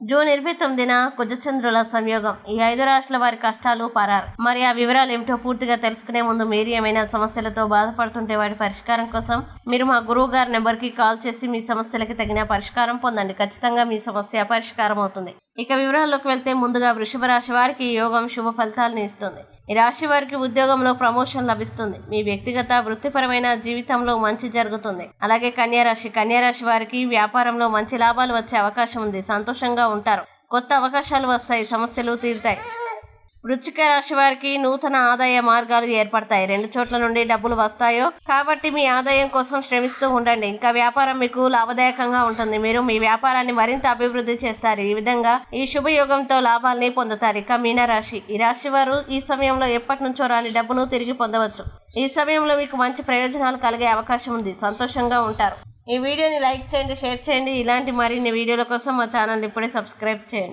June 29న కుజచంద్రుల సంయోగం. ఈ 5 రాశుల వారి కష్టాలు పరారు. మరి ఆ వివరాలు ఏమిటో పూర్తిగా తెలుసుకునే ముందు మీరు ఏమైనా సమస్యలతో బాధపడుతుంటే వాటి పరిష్కారం కోసం మీరు మా గురువు గారి నెంబర్కి కాల్ చేసి మీ సమస్యలకి తగిన పరిష్కారం పొందండి. ఖచ్చితంగా మీ సమస్య పరిష్కారం అవుతుంది. ఇక వివరాల్లోకి వెళ్తే ముందుగా వృషభ రాశి వారికి ఈ యోగం శుభ ఫలితాలను ఇస్తుంది. ఈ రాశి వారికి ఉద్యోగంలో ప్రమోషన్ లభిస్తుంది. మీ వ్యక్తిగత వృత్తిపరమైన జీవితంలో మంచి జరుగుతుంది. అలాగే కన్యారాశి వారికి వ్యాపారంలో మంచి లాభాలు వచ్చే అవకాశం ఉంది. సంతోషంగా ఉంటారు. కొత్త అవకాశాలు వస్తాయి. సమస్యలు తీరుతాయి. వృశ్చిక రాశి వారికి నూతన ఆదాయ మార్గాలు ఏర్పడతాయి. 2 చోట్ల నుండి డబ్బులు వస్తాయో కాబట్టి మీ ఆదాయం కోసం శ్రమిస్తూ ఉండండి. ఇంకా వ్యాపారం మీకు లాభదాయకంగా ఉంటుంది. మీరు మీ వ్యాపారాన్ని మరింత అభివృద్ధి చేస్తారు. ఈ విధంగా ఈ శుభయోగంతో లాభాల్ని పొందుతారు. ఇక మీనరాశి. ఈ రాశి వారు ఈ సమయంలో ఎప్పటి నుంచో రాని డబ్బును తిరిగి పొందవచ్చు. ఈ సమయంలో మీకు మంచి ప్రయోజనాలు కలిగే అవకాశం ఉంది. సంతోషంగా ఉంటారు. ఈ వీడియోని లైక్ చేయండి, షేర్ చేయండి. ఇలాంటి మరిన్ని వీడియోల కోసం మా ఛానల్ ఇప్పుడే సబ్స్క్రైబ్ చేయండి.